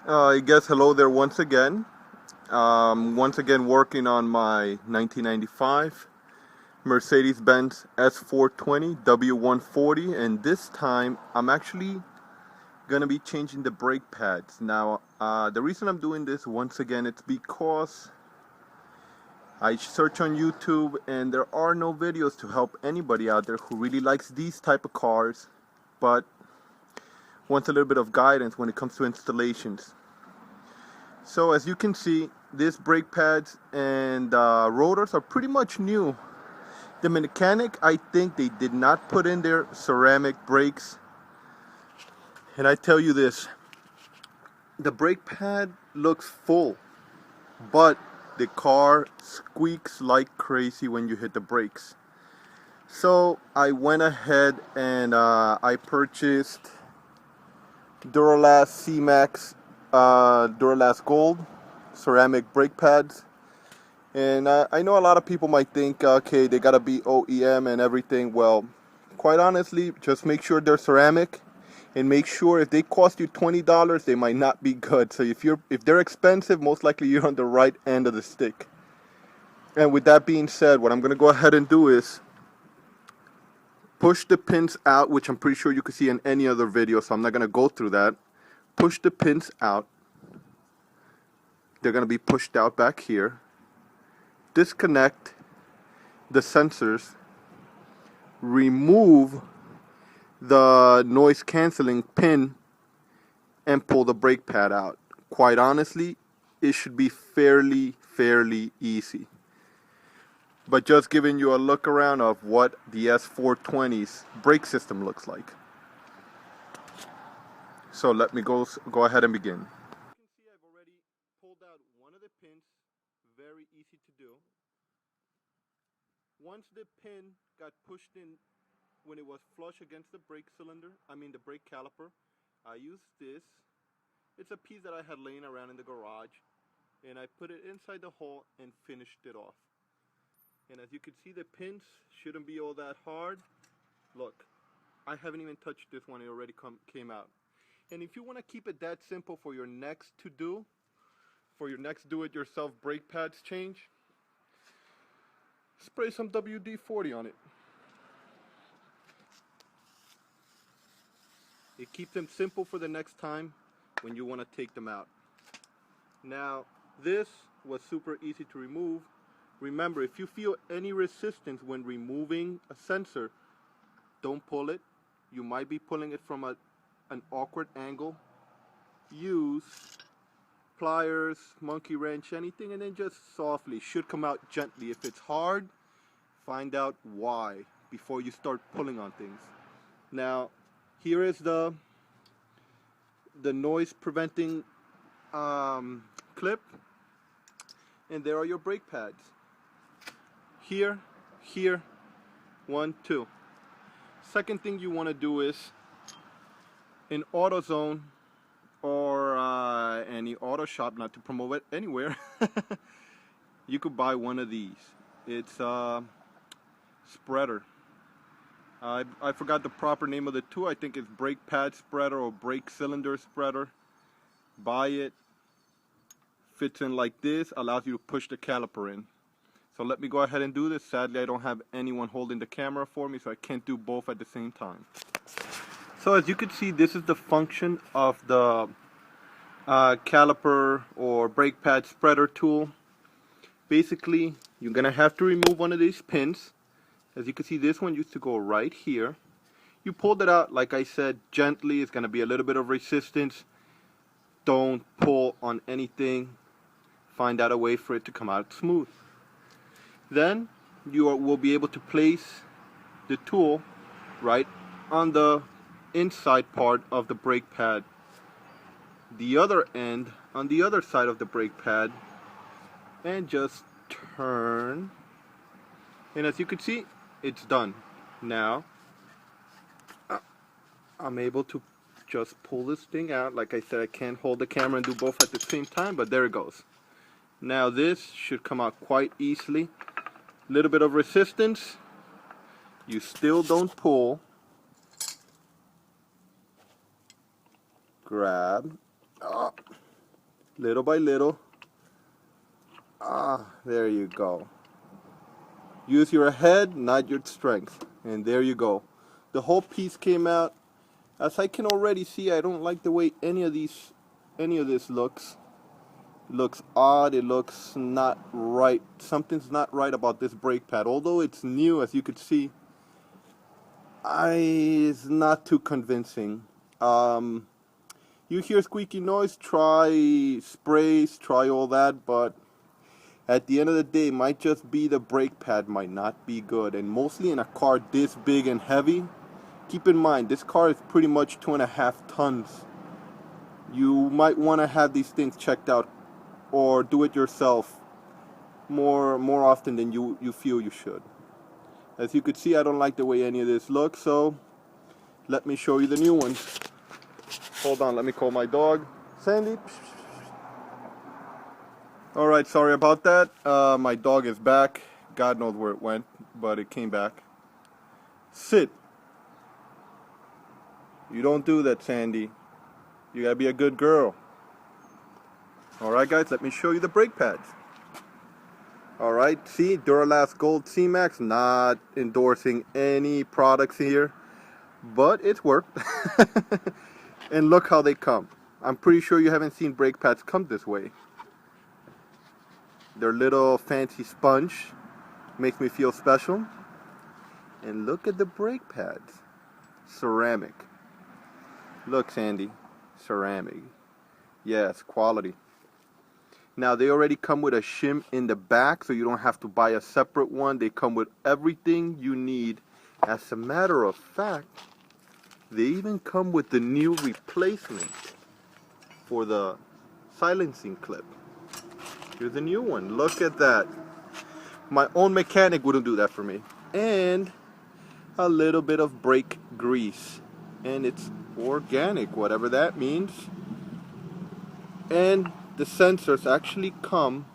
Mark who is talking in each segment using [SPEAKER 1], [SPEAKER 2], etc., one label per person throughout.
[SPEAKER 1] I guess hello there once again. Once again working on my 1995 Mercedes-Benz S420 W140, and this time I'm actually gonna be changing the brake pads. Now, the reason I'm doing this once again, it's because I search on YouTube and there are no videos to help anybody out there who really likes these type of cars, but wants a little bit of guidance when it comes to installations. So as you can see, these brake pads and rotors are pretty much new. The mechanic, I think they did not put in their ceramic brakes. And I tell you this, the brake pad looks full, but the car squeaks like crazy when you hit the brakes. So I went ahead and I purchased Duralast C-Max Duralast Gold ceramic brake pads. And I know a lot of people might think, okay, they gotta be OEM and everything. Well, quite honestly, just make sure they're ceramic, and make sure if they cost you $20, they might not be good. So if they're expensive, most likely you're on the right end of the stick. And with that being said, what I'm gonna go ahead and do is push the pins out, which I'm pretty sure you can see in any other video, so I'm not gonna go through that. Push the pins out. They're gonna be pushed out back here. Disconnect the sensors, remove the noise canceling pin, and pull the brake pad out. Quite honestly, it should be fairly easy. But just giving you a look around of what the S420's brake system looks like. So let me go ahead and begin. You can see I've already pulled out one of the pins. Very easy to do. Once the pin got pushed in when it was flush against the brake caliper, I used this. It's a piece that I had laying around in the garage, and I put it inside the hole and finished it off. And as you can see, the pins shouldn't be all that hard. Look, I haven't even touched this one, it already came out. And if you want to keep it that simple for your next for your next do-it-yourself brake pads change, spray some WD-40 on it. It keeps them simple for the next time when you want to take them out. Now, this was super easy to remove. Remember, if you feel any resistance when removing a sensor, don't pull it. You might be pulling it from an awkward angle. Use pliers, monkey wrench, anything, and then just softly. Should come out gently. If it's hard, find out why before you start pulling on things. Now, here is the noise preventing clip, and there are your brake pads. Here, 1, 2. Second thing you want to do is, in AutoZone or any auto shop, not to promote it anywhere, you could buy one of these. It's a spreader. I forgot the proper name of the tool. I think it's brake pad spreader or brake cylinder spreader. Buy it. Fits in like this. Allows you to push the caliper in. So let me go ahead and do this. Sadly, I don't have anyone holding the camera for me, so I can't do both at the same time. So as you can see, this is the function of the caliper or brake pad spreader tool. Basically, you're going to have to remove one of these pins. As you can see, this one used to go right here. You pulled it out, like I said, gently. It's going to be a little bit of resistance. Don't pull on anything. Find out a way for it to come out smooth. Then you will be able to place the tool right on the inside part of the brake pad. The other end on the other side of the brake pad, and just turn. And as you can see, it's done. Now I'm able to just pull this thing out. Like I said, I can't hold the camera and do both at the same time, but there it goes. Now this should come out quite easily. Little bit of resistance. You still don't pull. Grab. little by little. There you go. Use your head, not your strength. And there you go. The whole piece came out. As I can already see, I don't like the way any of this looks. It looks odd. It looks not right. Something's not right about this brake pad. Although it's new, as you could see, it's not too convincing. You hear squeaky noise, try sprays, try all that, but at the end of the day, it might just be the brake pad might not be good. And mostly in a car this big and heavy, keep in mind, this car is pretty much 2.5 tons. You might want to have these things checked out or do it yourself more often than you feel you should. As you could see, I don't like the way any of this looks, so let me show you the new ones. Hold on, let me call my dog. Sandy. Alright, sorry about that. My dog is back. God knows where it went, but it came back. Sit. You don't do that, Sandy. You gotta be a good girl. Alright guys, let me show you the brake pads. Alright, see, Duralast Gold C-Max, not endorsing any products here, but it's worked. And look how they come. I'm pretty sure you haven't seen brake pads come this way. Their little fancy sponge makes me feel special. And look at the brake pads. Ceramic. Look, Sandy. Ceramic. Yes, quality. Now, they already come with a shim in the back, so you don't have to buy a separate one. They come with everything you need. As a matter of fact, they even come with the new replacement for the silencing clip. Here's a new one. Look at that. My own mechanic wouldn't do that for me. And a little bit of brake grease. And it's organic, whatever that means. And the sensors actually come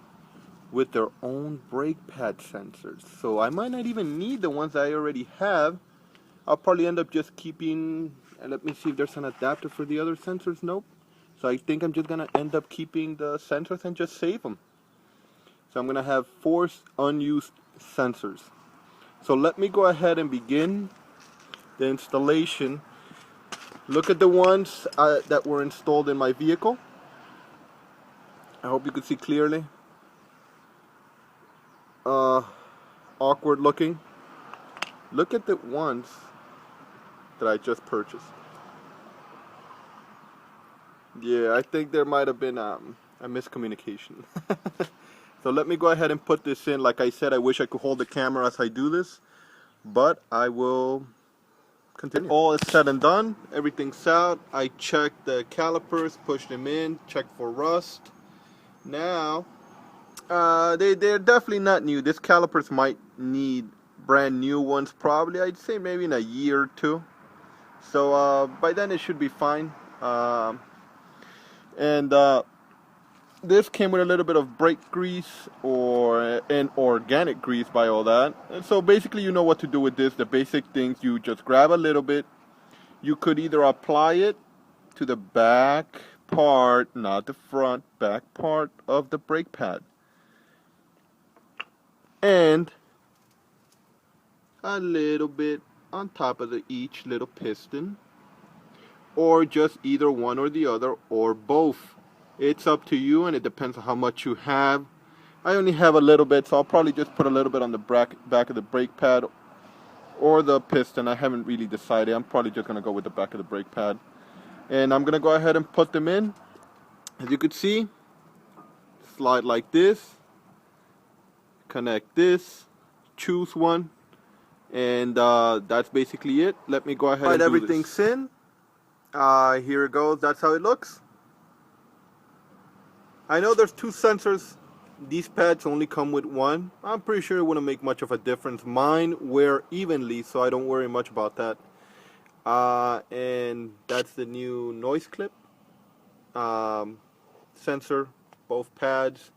[SPEAKER 1] with their own brake pad sensors. So I might not even need the ones I already have. I'll probably end up just keeping, and let me see if there's an adapter for the other sensors. Nope. So I think I'm just going to end up keeping the sensors and just save them. So I'm going to have 4 unused sensors. So let me go ahead and begin the installation. Look at the ones that were installed in my vehicle. I hope you can see clearly. Awkward looking. Look at the ones that I just purchased. Yeah, I think there might have been a miscommunication. So let me go ahead and put this in. Like I said, I wish I could hold the camera as I do this, but I will continue. All is said and done. Everything's out. I checked the calipers, pushed them in, checked for rust. Now, they're definitely not new. These calipers might need brand new ones probably. I'd say maybe in a year or two. So by then it should be fine. This came with a little bit of brake grease or an organic grease by all that. And so basically you know what to do with this. The basic things, you just grab a little bit. You could either apply it to the back part, not the front, back part of the brake pad. And a little bit on top of each little piston. Or just either one or the other, or both. It's up to you, and it depends on how much you have. I only have a little bit, so I'll probably just put a little bit on the back of the brake pad or the piston. I haven't really decided. I'm probably just going to go with the back of the brake pad. And I'm going to go ahead and put them in. As you can see, slide like this. Connect this. Choose one. And that's basically it. Let me go ahead and do everything's in. Here it goes. That's how it looks. I know there's 2 sensors. These pads only come with 1. I'm pretty sure it wouldn't make much of a difference. Mine wear evenly, so I don't worry much about that. And that's the new noise clip sensor, both pads.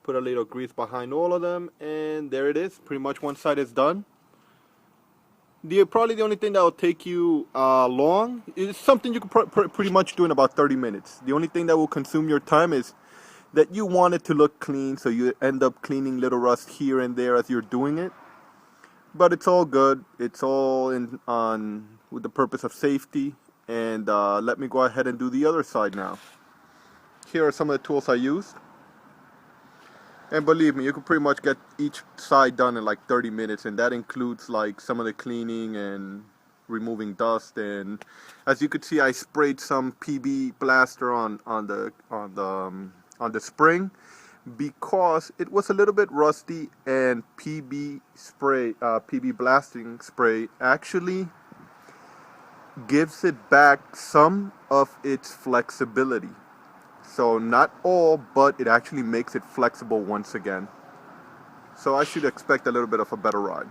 [SPEAKER 1] Put a little grease behind all of them, and there it is. Pretty much one side is done. Probably the only thing that will take you long is something you can pretty much do in about 30 minutes. The only thing that will consume your time is that you want it to look clean, so you end up cleaning little rust here and there as you're doing it. But it's all good. It's all with the purpose of safety. And let me go ahead and do the other side now. Here are some of the tools I used. And believe me, you can pretty much get each side done in like 30 minutes, and that includes like some of the cleaning and removing dust. And as you could see, I sprayed some PB blaster on the spring because it was a little bit rusty, and PB blasting spray actually gives it back some of its flexibility. So not all, but it actually makes it flexible once again. So I should expect a little bit of a better ride.